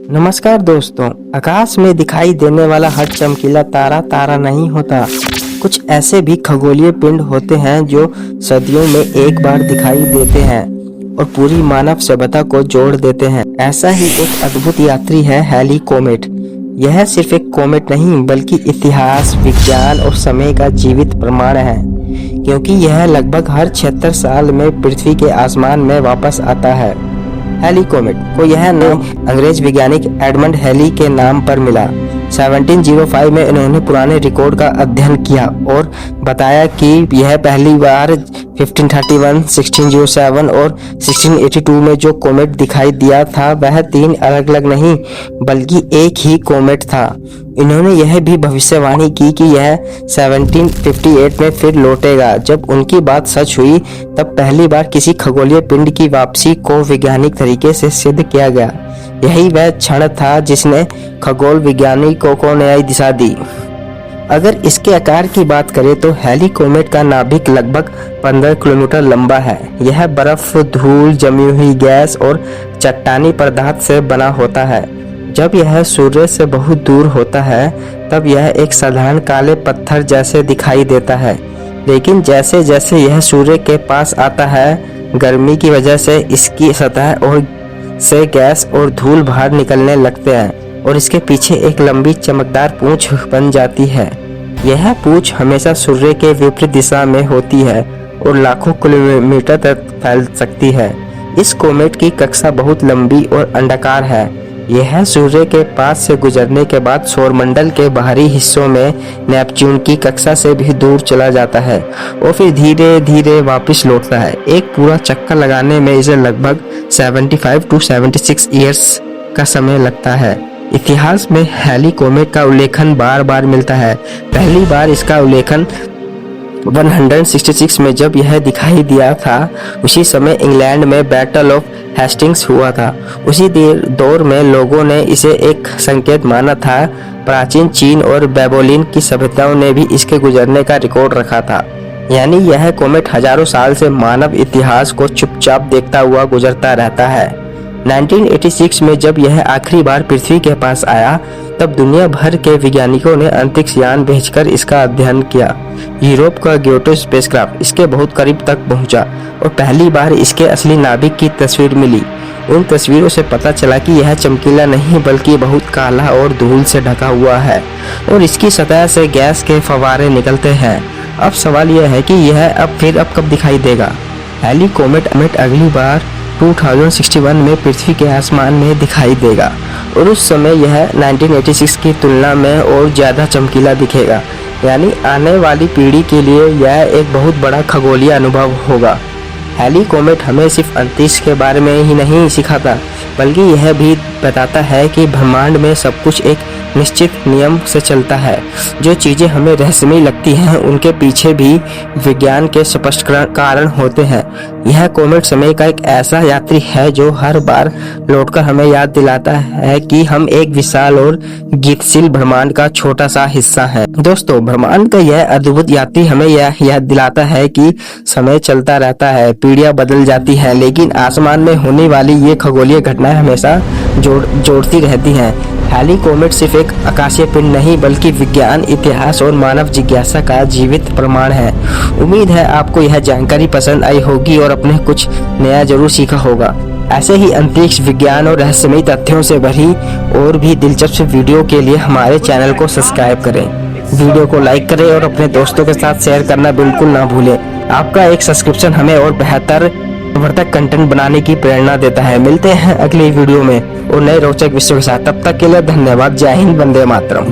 नमस्कार दोस्तों। आकाश में दिखाई देने वाला हर चमकीला तारा तारा नहीं होता। कुछ ऐसे भी खगोलीय पिंड होते हैं जो सदियों में एक बार दिखाई देते हैं और पूरी मानव सभ्यता को जोड़ देते हैं। ऐसा ही एक अद्भुत यात्री है हैली कोमेट। यह सिर्फ एक कोमेट नहीं बल्कि इतिहास, विज्ञान और समय का जीवित प्रमाण है, क्योंकि यह लगभग हर 76 साल में पृथ्वी के आसमान में वापस आता है। हैली कोमेट को यह नाम अंग्रेज वैज्ञानिक एडमंड हैली के नाम पर मिला। 1705 में इन्होंने पुराने रिकॉर्ड का अध्ययन किया और बताया कि यह पहली बार 1531, 1607 और 1682 में जो कोमेट दिखाई दिया था वह 3 अलग अलग नहीं बल्कि एक ही कोमेट था। इन्होंने यह भी भविष्यवाणी की कि यह 1758 में फिर लौटेगा। जब उनकी बात सच हुई तब पहली बार किसी खगोलीय पिंड की वापसी को वैज्ञानिक तरीके से सिद्ध किया गया। यही वह क्षण था जिसने खगोल वैज्ञानिकों को नई दिशा दी। अगर इसके आकार की बात करें तो हैली कोमेट का नाभिक लगभग 15 किलोमीटर लंबा है। यह बर्फ, धूल, जमी हुई गैस और चट्टानी पदार्थ से बना होता है। जब यह सूर्य से बहुत दूर होता है तब यह एक साधारण काले पत्थर जैसे दिखाई देता है, लेकिन जैसे जैसे यह सूर्य के पास आता है गर्मी की वजह से इसकी सतह और से गैस और धूल बाहर निकलने लगते हैं और इसके पीछे एक लंबी चमकदार पूंछ बन जाती है। यह पूंछ हमेशा सूर्य के विपरीत दिशा में होती है और लाखों किलोमीटर तक फैल सकती है। इस कोमेट की कक्षा बहुत लंबी और अंडाकार है। यह सूर्य के पास से गुजरने के बाद सौरमंडल के बाहरी हिस्सों में नेपच्यून की कक्षा से भी दूर चला जाता है और फिर धीरे धीरे वापस लौटता है। एक पूरा चक्कर लगाने में इसे लगभग 75 to 76 ईयर्स का समय लगता है। इतिहास में हैली कोमेट का उल्लेखन बार बार मिलता है। पहली बार इसका उल्लेखन 166 में जब यह दिखाई दिया था। उसी समय इंग्लैंड में बैटल ऑफ हेस्टिंग्स हुआ था। उसी दौर में लोगों ने इसे एक संकेत माना था। प्राचीन चीन और बेबीलोन की सभ्यताओं ने भी इसके गुजरने का रिकॉर्ड रखा था। यानी यह कोमेट हजारों साल से मानव इतिहास को चुपचाप देखता हुआ गुजरता रहता है। 1986 में जब यह आखिरी बार पृथ्वी के पास आया तब दुनिया भर के वैज्ञानिकों ने अंतरिक्ष यान भेजकर इसका अध्ययन किया। यूरोप का ग्योटो स्पेसक्राफ्ट इसके बहुत करीब तक पहुंचा और पहली बार इसके असली नाभिक की तस्वीर मिली। उन तस्वीरों से पता चला कि यह चमकीला नहीं बल्कि बहुत काला और धूल से ढका हुआ है और इसकी सतह से गैस के फव्वारे निकलते हैं। अब सवाल यह है कि यह अब कब दिखाई देगा। हैली कोमेट अगली बार 2061 में पृथ्वी के आसमान में दिखाई देगा और उस समय यह 1986 की तुलना में और ज़्यादा चमकीला दिखेगा। यानी आने वाली पीढ़ी के लिए यह एक बहुत बड़ा खगोलीय अनुभव होगा। हैली कोमेट हमें सिर्फ अंतरिक्ष के बारे में ही नहीं सिखाता बल्कि यह भी बताता है कि ब्रह्मांड में सब कुछ एक निश्चित नियम से चलता है। जो चीज़ें हमें रहस्यमयी लगती हैं उनके पीछे भी विज्ञान के स्पष्ट कारण होते हैं। यह कोमेट समय का एक ऐसा यात्री है जो हर बार लौटकर हमें याद दिलाता है कि हम एक विशाल और गतिशील ब्रह्मांड का छोटा सा हिस्सा है। दोस्तों, ब्रह्मांड का यह अद्भुत यात्री हमें यह याद दिलाता है कि समय चलता रहता है, पीढ़ियां बदल जाती हैं, लेकिन आसमान में होने वाली ये खगोलीय घटनाएं हमेशा जोड़ती रहती हैं। हैली कोमेट सिर्फ एक आकाशीय पिंड नहीं बल्कि विज्ञान, इतिहास और मानव जिज्ञासा का जीवित प्रमाण है। उम्मीद है आपको यह जानकारी पसंद आई होगी और आपने कुछ नया जरूर सीखा होगा। ऐसे ही अंतरिक्ष, विज्ञान और रहस्यमयी तथ्यों से भरी और भी दिलचस्प वीडियो के लिए हमारे चैनल को सब्सक्राइब करें, वीडियो को लाइक करें और अपने दोस्तों के साथ शेयर करना बिल्कुल ना भूलें। आपका एक सब्सक्रिप्शन हमें और बेहतर वर्तक कंटेंट बनाने की प्रेरणा देता है। मिलते हैं अगली वीडियो में और नए रोचक विषयों के साथ। तब तक के लिए धन्यवाद। जय हिंद, वंदे मातरम।